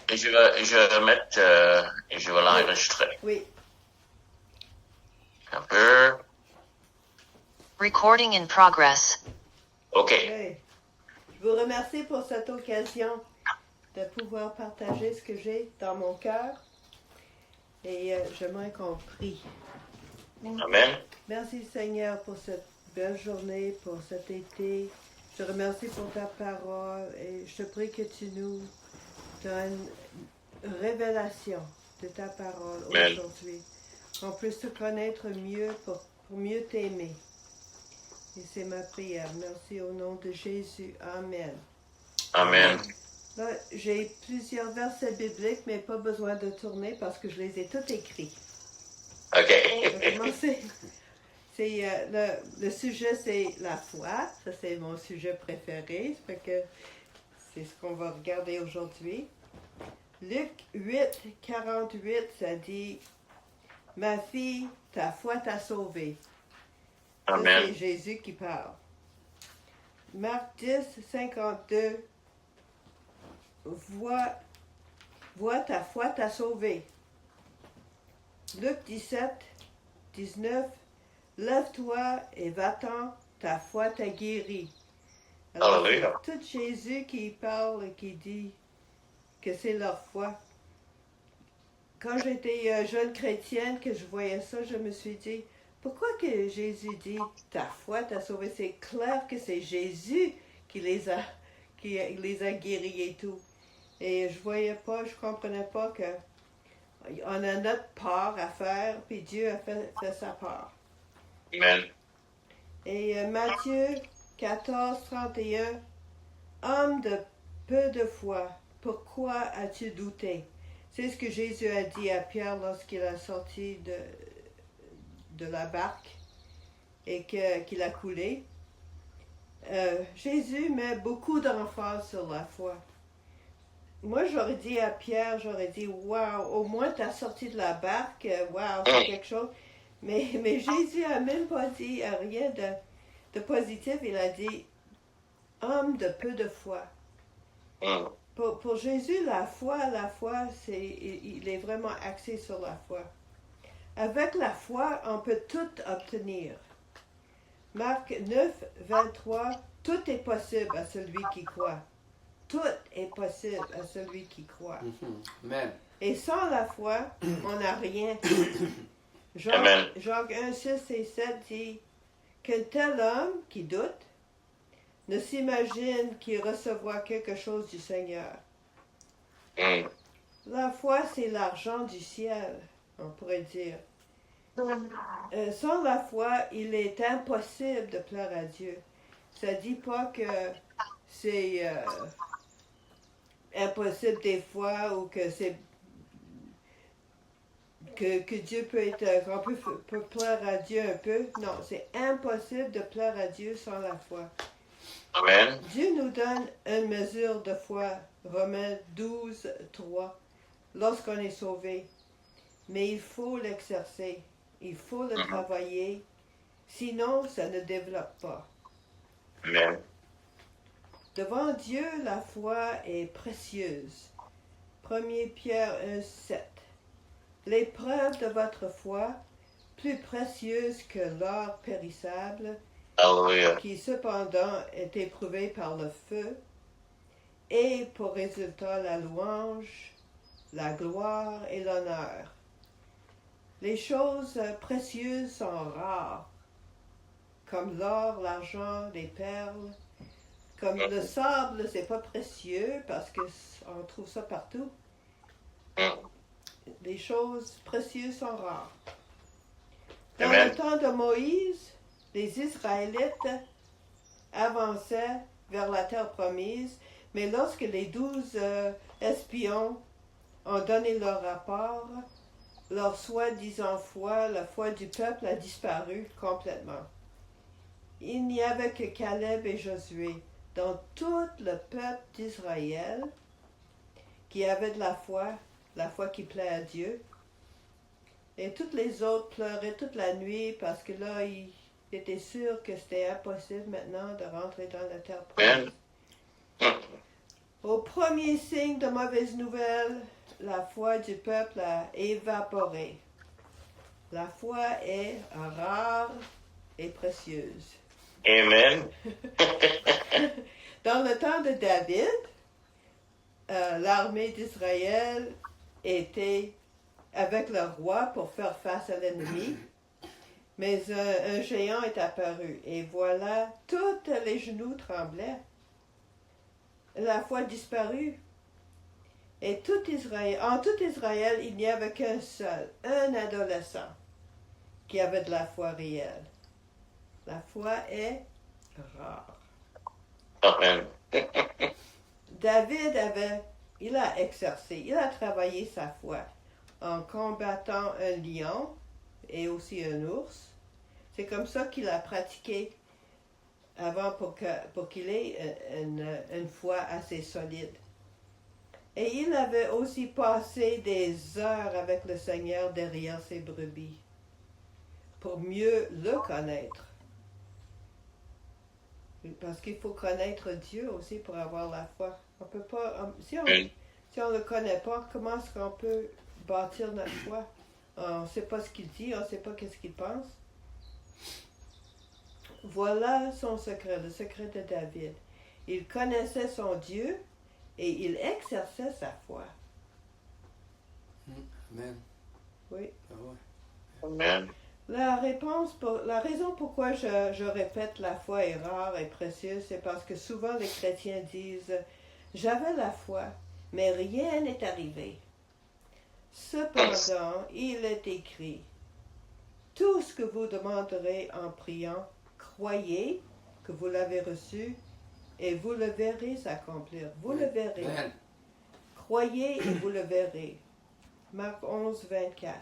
Je vais mettre et je vais l'enregistrer. Oui. Un peu. Recording in progress. OK. Oui. Je vous remercie pour cette occasion de pouvoir partager ce que j'ai dans mon cœur. Et j'aimerais qu'on prie. Amen. Merci Seigneur pour cette belle journée, pour cet été. Je te remercie pour ta parole et je te prie que tu nous donnes une révélation de ta parole Amen. aujourd'hui. Qu'on puisse te connaître mieux pour mieux t'aimer. Et c'est ma prière. Merci au nom de Jésus. Amen. Amen. Là, j'ai plusieurs versets bibliques, mais pas besoin de tourner parce que je les ai tous écrits. OK. On va commencer. C'est, le sujet, c'est la foi. Ça, c'est mon sujet préféré. Ça fait que c'est ce qu'on va regarder aujourd'hui. Luc 8, 48, ça dit « Ma fille, ta foi t'a sauvée. » Ça, Amen. c'est Jésus qui parle. Marc 10, 52, vois ta foi t'a sauvé. Luc 17, 19, lève-toi et va-t'en, ta foi t'a guéri. Alors, Alléluia. c'est tout Jésus qui parle et qui dit que c'est leur foi. Quand j'étais jeune chrétienne, que je voyais ça, je me suis dit, pourquoi que Jésus dit ta foi t'a sauvé? C'est clair que c'est Jésus qui les a guéris et tout. Et je voyais pas, je comprenais pas que on a notre part à faire, puis Dieu a fait sa part. Amen. Et Matthieu 14, 31, homme de peu de foi, pourquoi as-tu douté? C'est ce que Jésus a dit à Pierre lorsqu'il a sorti de la barque et qu'il a coulé. Jésus met beaucoup d'emphase sur la foi. Moi, j'aurais dit à Pierre, waouh, au moins tu as sorti de la barque, waouh, c'est quelque chose. Mais Jésus n'a même pas dit rien de positif, il a dit homme de peu de foi. Mm. Pour Jésus, la foi, il est vraiment axé sur la foi. Avec la foi, on peut tout obtenir. Marc 9, 23, tout est possible à celui qui croit. Tout est possible à celui qui croit. Amen. Et sans la foi, on n'a rien. Amen. Jacques 1, 6 et 7 dit qu'un tel homme qui doute ne s'imagine qu'il recevra quelque chose du Seigneur. Mm. La foi, c'est l'argent du ciel, on pourrait dire. Sans la foi, il est impossible de plaire à Dieu. Ça ne dit pas que c'est impossible des fois ou que c'est que Dieu peut plaire à Dieu un peu. Non, c'est impossible de plaire à Dieu sans la foi. Amen. Dieu nous donne une mesure de foi, Romains 12, 3, lorsqu'on est sauvé. Mais il faut l'exercer, il faut le travailler, sinon ça ne développe pas. Amen. Devant Dieu, la foi est précieuse. 1 Pierre 1, 7. L'épreuve de votre foi, plus précieuse que l'or périssable, Alléluia. qui cependant est éprouvé par le feu, et pour résultat la louange, la gloire et l'honneur. Les choses précieuses sont rares, comme l'or, l'argent, les perles. Comme le sable, c'est pas précieux parce qu'on trouve ça partout. Les choses précieuses sont rares. Dans Amen. le temps de Moïse, les Israélites avançaient vers la terre promise, mais lorsque les 12 espions ont donné leur rapport, leur soi-disant foi, la foi du peuple a disparu complètement. Il n'y avait que Caleb et Josué dans tout le peuple d'Israël qui avait de la foi qui plaît à Dieu. Et toutes les autres pleuraient toute la nuit parce que là, ils étaient sûrs que c'était impossible maintenant de rentrer dans la terre promise. Au premier signe de mauvaise nouvelle, la foi du peuple a évaporé. La foi est rare et précieuse. Amen. Dans le temps de David, l'armée d'Israël était avec le roi pour faire face à l'ennemi. Mais un géant est apparu et voilà, tous les genoux tremblaient. La foi disparut. Et en tout Israël, il n'y avait qu'un seul, un adolescent, qui avait de la foi réelle. La foi est rare. Amen. David il a exercé, il a travaillé sa foi en combattant un lion et aussi un ours. C'est comme ça qu'il a pratiqué avant pour qu'il ait une foi assez solide. Et il avait aussi passé des heures avec le Seigneur derrière ses brebis pour mieux le connaître. Parce qu'il faut connaître Dieu aussi pour avoir la foi. On peut pas, si on ne le connaît pas, comment est-ce qu'on peut bâtir notre foi? On ne sait pas ce qu'il dit, on ne sait pas qu'est-ce qu'il pense. Voilà son secret, le secret de David. Il connaissait son Dieu et il exerçait sa foi. Amen. Oui. Ah ouais. Amen. La raison pourquoi je répète la foi est rare et précieuse, c'est parce que souvent les chrétiens disent « J'avais la foi, mais rien n'est arrivé. » Cependant, il est écrit « Tout ce que vous demanderez en priant, croyez que vous l'avez reçu et vous le verrez s'accomplir. » Vous le verrez. Amen. Croyez et vous le verrez. Marc 11, 24.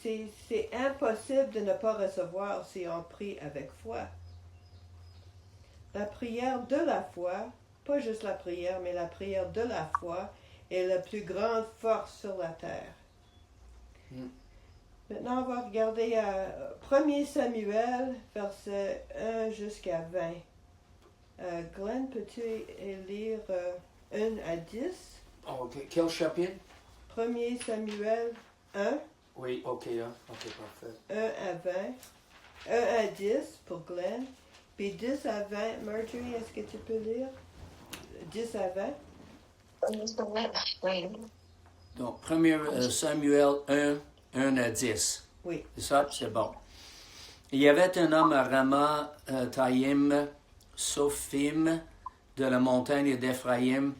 C'est impossible de ne pas recevoir si on prie avec foi. La prière de la foi, pas juste la prière, mais la prière de la foi est la plus grande force sur la terre. Maintenant, on va regarder 1 Samuel, verset 1 jusqu'à 20. Glenn, peux-tu lire 1 à 10? Oh, ok. Quel chapitre? 1 Samuel 1. Oui, ok, hein. Ok, parfait. 1 à 20. 1 à 10 pour Glenn. Puis 10 à 20. Marjorie, est-ce que tu peux lire? 10 à 20. Donc, 1 Samuel 1, 1 à 10. Oui. C'est ça? C'est bon. Il y avait un homme à Rama Taïm, Sophim, de la montagne d'Éphraïm,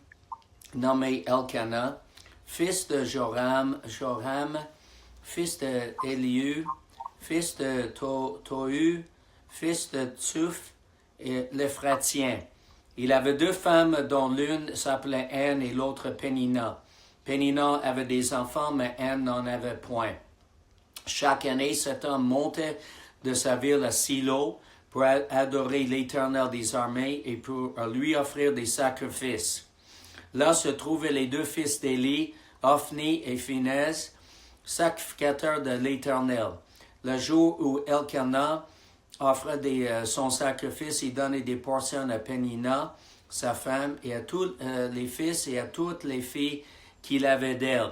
nommé Elkanah, fils de Joram, fils de Eliu, fils de Tohu, fils de Tsuf, et l'Ephratien. Il avait deux femmes dont l'une s'appelait Anne et l'autre Pénina. Pénina avait des enfants, mais Anne n'en avait point. Chaque année, cet homme montait de sa ville à Silo pour adorer l'Éternel des armées et pour lui offrir des sacrifices. Là se trouvaient les deux fils d'Élie, Ophni et Phinez, sacrificateurs de l'Éternel. Le jour où Elkanah offrait son sacrifice, il donnait des portions à Pénina, sa femme, et à tous les fils et à toutes les filles qu'il avait d'elle.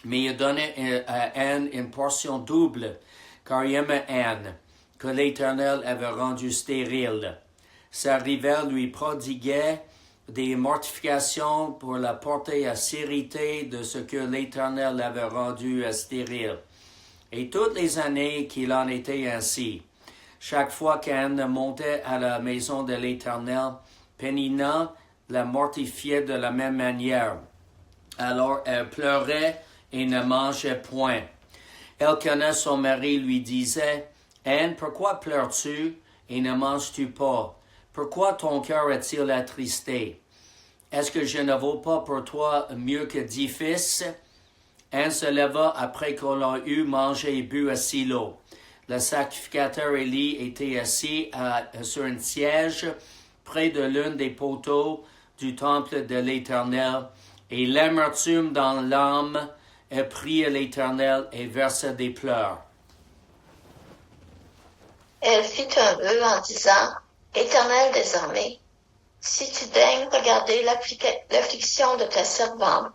Mais il donnait à Anne une portion double, car il aimait Anne, que l'Éternel avait rendue stérile. Sa rivale lui prodiguait des mortifications pour la porter à sérité de ce que l'Éternel avait rendu stérile. Et toutes les années qu'il en était ainsi, chaque fois qu'Anne montait à la maison de l'Éternel, Pénina la mortifiait de la même manière. Alors elle pleurait et ne mangeait point. Elkanah, son mari, lui disait, « Anne, pourquoi pleures-tu et ne manges-tu pas? Pourquoi ton cœur est-il attristé? Est-ce que je ne vaux pas pour toi mieux que 10 fils? » Anne se leva après qu'on l'a eu mangé et bu à Silo. Le sacrificateur Élie était assis sur un siège près de l'une des poteaux du temple de l'Éternel, et l'amertume dans l'âme prit l'Éternel et versa des pleurs. Elle fit un vœu en disant, « Éternel des armées, si tu daignes regarder l'affliction de ta servante,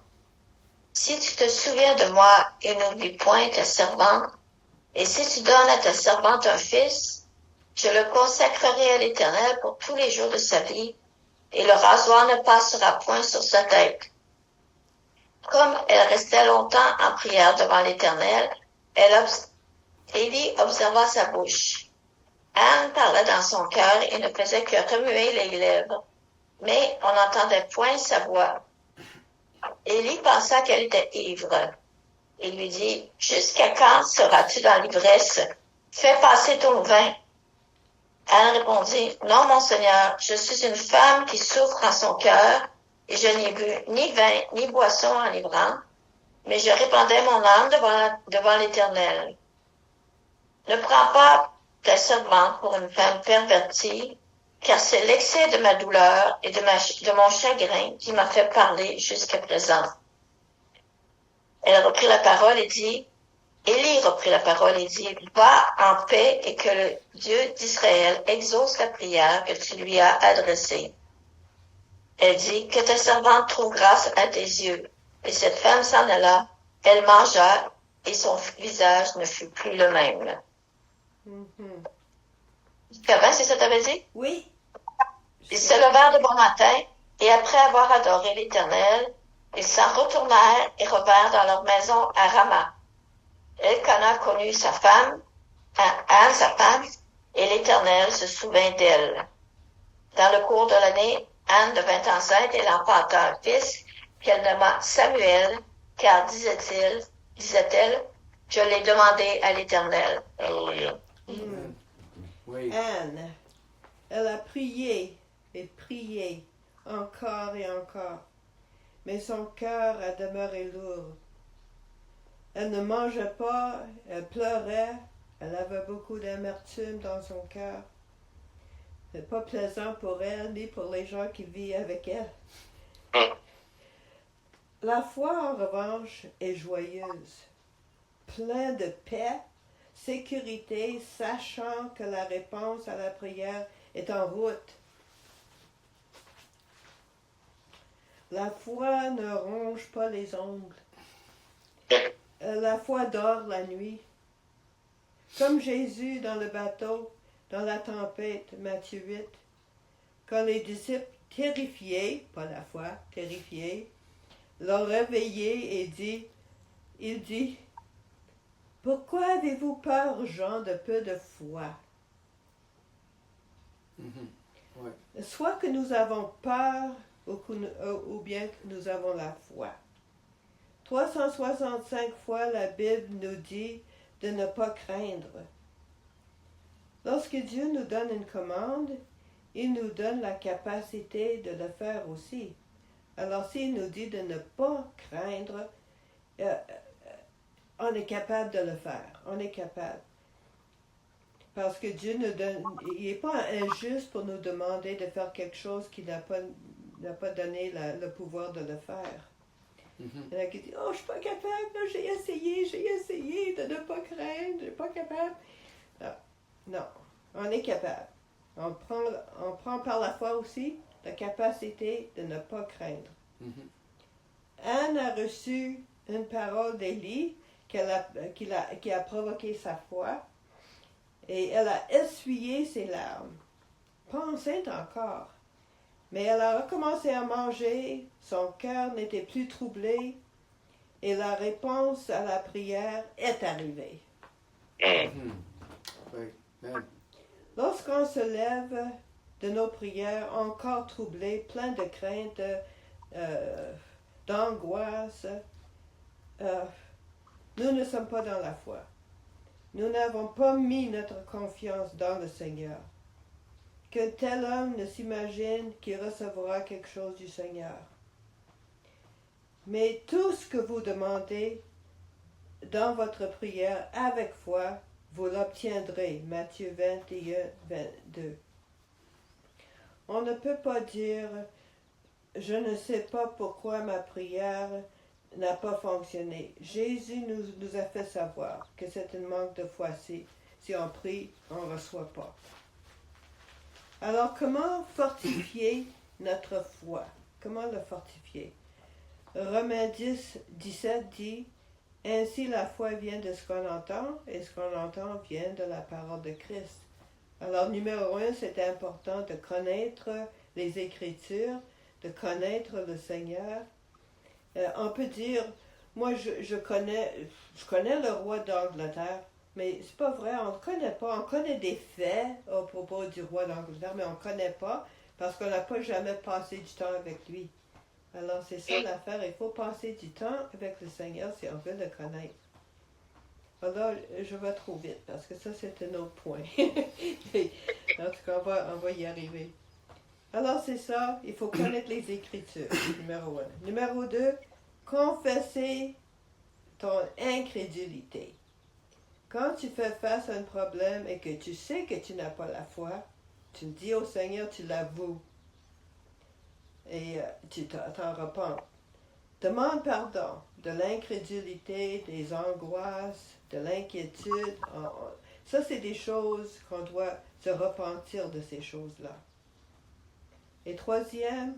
si tu te souviens de moi et n'oublie point ta servante, et si tu donnes à ta servante un fils, je le consacrerai à l'Éternel pour tous les jours de sa vie, et le rasoir ne passera point sur sa tête. Comme elle restait longtemps en prière devant l'Éternel, Élie observa sa bouche. Anne parlait dans son cœur et ne faisait que remuer les lèvres, mais on n'entendait point sa voix. Élie pensa qu'elle était ivre. Il lui dit, « Jusqu'à quand seras-tu dans l'ivresse? Fais passer ton vin. » Anne répondit, « Non, mon Seigneur, je suis une femme qui souffre en son cœur, et je n'ai bu ni vin ni boisson enivrant, mais je répandais mon âme devant l'Éternel. Ne prends pas ta servante pour une femme pervertie, car c'est l'excès de ma douleur et de mon chagrin qui m'a fait parler jusqu'à présent. » Elle reprit la parole et dit, Élie reprit la parole et dit, va en paix et que le Dieu d'Israël exauce la prière que tu lui as adressée. Elle dit, que ta servante trouve grâce à tes yeux. Et cette femme s'en alla, elle mangea et son visage ne fut plus le même. Jusqu'à c'est ça que tu avais dit? Oui. Ils se levèrent de bon matin et après avoir adoré l'Éternel, ils s'en retournèrent et revinrent dans leur maison à Rama. Elkana connut sa femme, Anne sa femme, et l'Éternel se souvint d'elle. Dans le cours de l'année, Anne devint enceinte et l'enfanta un fils qu'elle nomma Samuel, car disait-elle, je l'ai demandé à l'Éternel. Alléluia. Oui. Anne, elle a prié et prié encore et encore, mais son cœur a demeuré lourd. Elle ne mangeait pas, elle pleurait, elle avait beaucoup d'amertume dans son cœur. C'est pas plaisant pour elle, ni pour les gens qui vivent avec elle. La foi, en revanche, est joyeuse, plein de paix, sécurité, sachant que la réponse à la prière est en route. La foi ne ronge pas les ongles. La foi dort la nuit. Comme Jésus dans le bateau, dans la tempête, Matthieu 8, quand les disciples terrifiés, pas la foi, terrifiés, l'ont réveillé et il dit, « Pourquoi avez-vous peur, gens de peu de foi? » Ouais. Soit que nous avons peur ou bien que nous avons la foi. 365 fois la Bible nous dit de ne pas craindre. Lorsque Dieu nous donne une commande, il nous donne la capacité de le faire aussi. Alors s'il nous dit de ne pas craindre, on est capable de le faire. On est capable. Parce que Dieu nous donne, il n'est pas injuste pour nous demander de faire quelque chose qu'il n'a pas donné le pouvoir de le faire. Il y en a qui disent, oh, je ne suis pas capable, j'ai essayé de ne pas craindre, je ne suis pas capable. Non, on est capable. On prend par la foi aussi la capacité de ne pas craindre. Anne a reçu une parole d'Élie qui a provoqué sa foi et elle a essuyé ses larmes. Pas enceinte encore, mais elle a recommencé à manger, son cœur n'était plus troublé et la réponse à la prière est arrivée. Oui. Lorsqu'on se lève de nos prières encore troublés, pleins de crainte, d'angoisse, nous ne sommes pas dans la foi. Nous n'avons pas mis notre confiance dans le Seigneur. Qu'un tel homme ne s'imagine qu'il recevra quelque chose du Seigneur. Mais tout ce que vous demandez dans votre prière avec foi, vous l'obtiendrez. Matthieu 21, 22. On ne peut pas dire « Je ne sais pas pourquoi ma prière n'a pas fonctionné ». Jésus nous a fait savoir que c'est un manque de foi. Si on prie, on ne reçoit pas. Alors, comment fortifier notre foi. Comment le fortifier? Romains 10, 17 dit, « Ainsi la foi vient de ce qu'on entend, et ce qu'on entend vient de la parole de Christ. » Alors, numéro 1, c'est important de connaître les Écritures, de connaître le Seigneur. On peut dire, moi je connais le roi d'Angleterre, mais c'est pas vrai, on ne connaît pas. On connaît des faits à propos du roi d'Angleterre, mais on ne connaît pas parce qu'on n'a pas jamais passé du temps avec lui. Alors c'est ça l'affaire, il faut passer du temps avec le Seigneur si on veut le connaître. Alors je vais trop vite parce que ça c'est un autre point. En tout cas, on va y arriver. Alors c'est ça, il faut connaître les Écritures, numéro 1. Numéro 2, confesser ton incrédulité. Quand tu fais face à un problème et que tu sais que tu n'as pas la foi, tu le dis au Seigneur, tu l'avoues. Et tu t'en repens. Demande pardon de l'incrédulité, des angoisses, de l'inquiétude. Ça, c'est des choses qu'on doit se repentir de ces choses-là. Et troisième,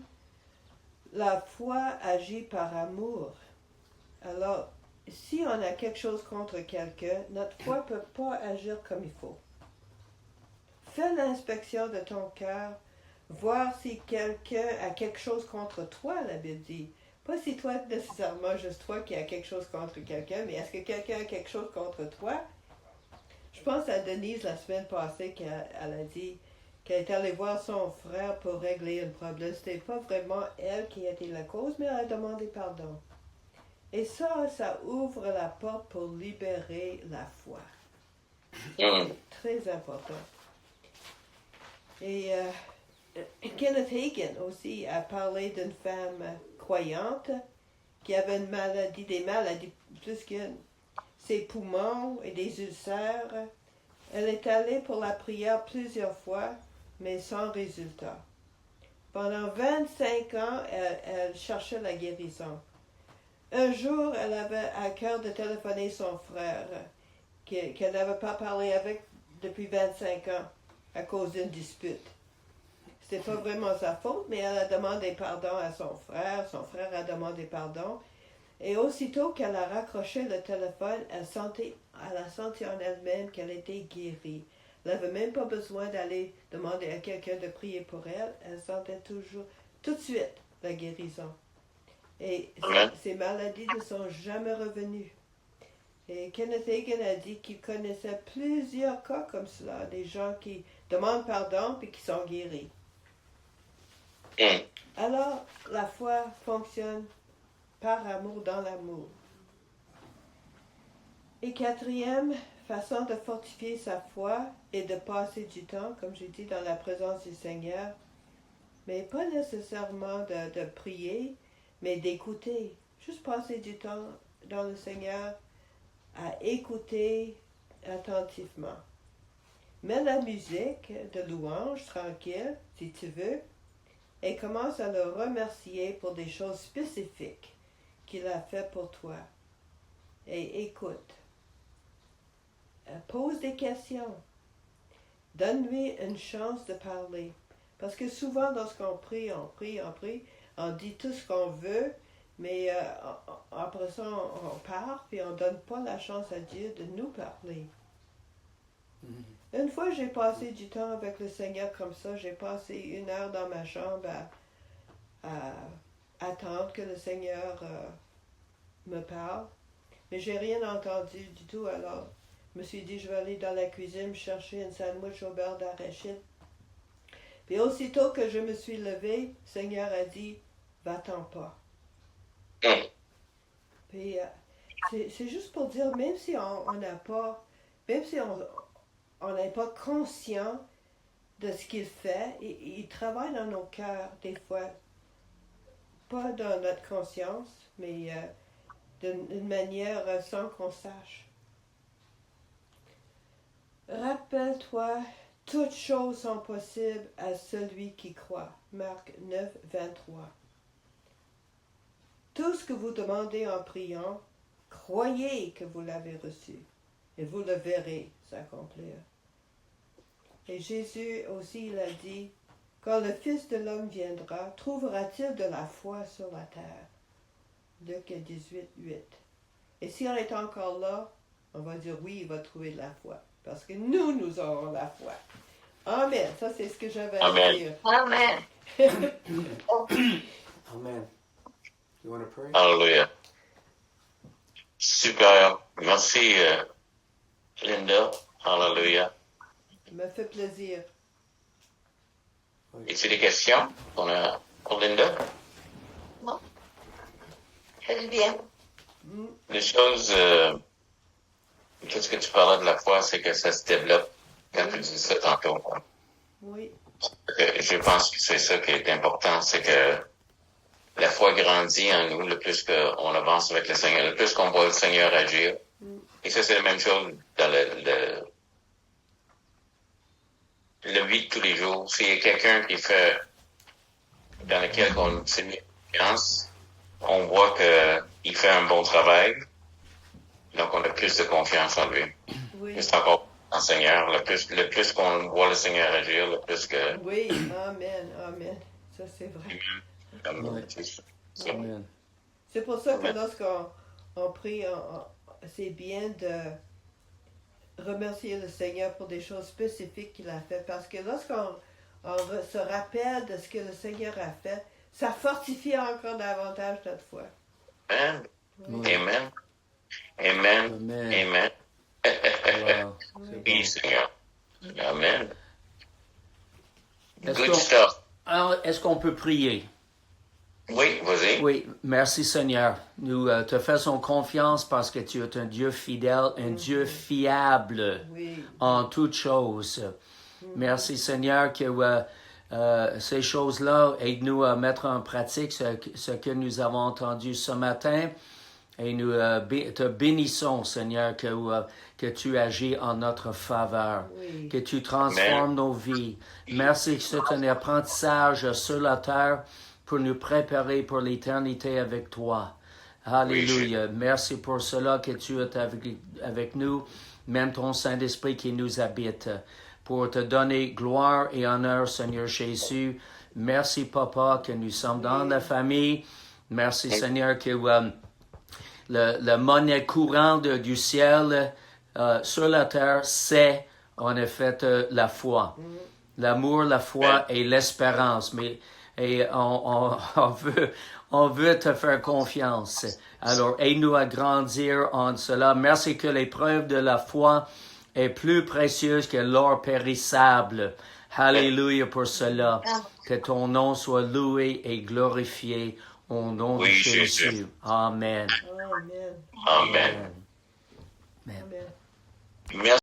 la foi agit par amour. Alors, si on a quelque chose contre quelqu'un, notre foi ne peut pas agir comme il faut. Fais l'inspection de ton cœur, voir si quelqu'un a quelque chose contre toi, la Bible dit. Pas si toi, nécessairement, juste toi qui as quelque chose contre quelqu'un, mais est-ce que quelqu'un a quelque chose contre toi? Je pense à Denise la semaine passée qu'elle a dit qu'elle est allée voir son frère pour régler un problème. C'était pas vraiment elle qui était la cause, mais elle a demandé pardon. Et ça ouvre la porte pour libérer la foi. C'est très important. Et Kenneth Hagin aussi a parlé d'une femme croyante qui avait une maladie, des maladies plus qu'une, ses poumons et des ulcères. Elle est allée pour la prière plusieurs fois, mais sans résultat. Pendant 25 ans, elle cherchait la guérison. Un jour, elle avait à cœur de téléphoner son frère, qu'elle n'avait pas parlé avec depuis 25 ans, à cause d'une dispute. C'était pas vraiment sa faute, mais elle a demandé pardon à son frère a demandé pardon, et aussitôt qu'elle a raccroché le téléphone, elle a senti en elle-même qu'elle était guérie. Elle n'avait même pas besoin d'aller demander à quelqu'un de prier pour elle, elle sentait tout de suite, la guérison. Et ces maladies ne sont jamais revenues. Et Kenneth Hagin a dit qu'il connaissait plusieurs cas comme cela, des gens qui demandent pardon puis qui sont guéris. Alors, la foi fonctionne par amour dans l'amour. Et quatrième façon de fortifier sa foi est de passer du temps, comme j'ai dit, dans la présence du Seigneur, mais pas nécessairement de prier, mais d'écouter. Juste passer du temps dans le Seigneur à écouter attentivement. Mets la musique de louange tranquille, si tu veux, et commence à le remercier pour des choses spécifiques qu'il a fait pour toi. Et écoute. Pose des questions. Donne-lui une chance de parler. Parce que souvent, lorsqu'on prie, on dit tout ce qu'on veut, mais après ça, on part, puis on ne donne pas la chance à Dieu de nous parler. Une fois, j'ai passé du temps avec le Seigneur comme ça. J'ai passé 1 heure dans ma chambre à attendre que le Seigneur me parle. Mais j'ai rien entendu du tout, alors je me suis dit, je vais aller dans la cuisine me chercher une sandwich au beurre d'arachide. Puis aussitôt que je me suis levée, le Seigneur a dit, va-t'en pas. Puis c'est juste pour dire, même si on n'a pas, même si on n'est pas conscient de ce qu'il fait, il travaille dans nos cœurs des fois, pas dans notre conscience, mais d'une manière sans qu'on sache. Rappelle-toi, toutes choses sont possibles à celui qui croit. Marc 9, 23. Tout ce que vous demandez en priant, croyez que vous l'avez reçu, et vous le verrez s'accomplir. Et Jésus aussi, il a dit, Quand le Fils de l'homme viendra, trouvera-t-il de la foi sur la terre? Luc 18, 8. Et si on est encore là, on va dire oui, il va trouver de la foi. Parce que nous aurons la foi. Amen. Ça, c'est ce que j'avais à Amen. dire. Amen. Amen. You want to pray? Hallelujah. Super. Merci, Linda. Hallelujah. Ça me fait plaisir. Y a-t-il des questions pour Linda? Bon. Faites bien. Les choses, tout ce que tu parlais de la foi, c'est que ça se développe quand tu dis ça tantôt. Oui. Je pense que c'est ça qui est important, c'est que la foi grandit en nous le plus qu'on avance avec le Seigneur, le plus qu'on voit le Seigneur agir. Et ça, c'est la même chose dans le vie de tous les jours. S'il y a quelqu'un qui fait, dans lequel on s'est mis confiance, on voit qu'il fait un bon travail, donc on a plus de confiance en lui. Oui. C'est encore en Seigneur. Le plus qu'on voit le Seigneur agir, le plus que... Oui. Amen. Amen. Ça, c'est vrai. Ouais. C'est- Amen. C'est pour ça que Amen. lorsqu'on prie, c'est bien de remercier le Seigneur pour des choses spécifiques qu'il a fait. Parce que lorsqu'on se rappelle de ce que le Seigneur a fait, ça fortifie encore davantage notre foi. Amen. Oui. Amen. Amen. Amen. Amen. Wow. Oui, Seigneur. Amen. Est-ce Good qu'on- stuff. Alors, est-ce qu'on peut prier? Oui, vas-y. Oui, merci Seigneur. Nous te faisons confiance parce que tu es un Dieu fidèle, un Dieu fiable Oui. en toutes choses. Merci Seigneur que ces choses-là aident-nous à mettre en pratique ce que nous avons entendu ce matin. Et nous te bénissons, Seigneur, que tu agis en notre faveur, Oui. que tu transformes Amen. nos vies. Merci que c'est un apprentissage sur la terre pour nous préparer pour l'éternité avec toi. Alléluia. Merci pour cela que tu es avec nous, même ton Saint-Esprit qui nous habite, pour te donner gloire et honneur, Seigneur Jésus. Merci, Papa, que nous sommes dans la famille. Merci, Seigneur, que le monnaie courante du ciel sur la terre, c'est en effet la foi. L'amour, la foi et l'espérance. Et on veut te faire confiance. Alors, aide-nous à grandir en cela. Merci que l'épreuve de la foi est plus précieuse que l'or périssable. Alléluia pour cela. Que ton nom soit loué et glorifié au nom de Oui, Jésus. Jésus. Amen. Amen. Amen. Amen. Merci.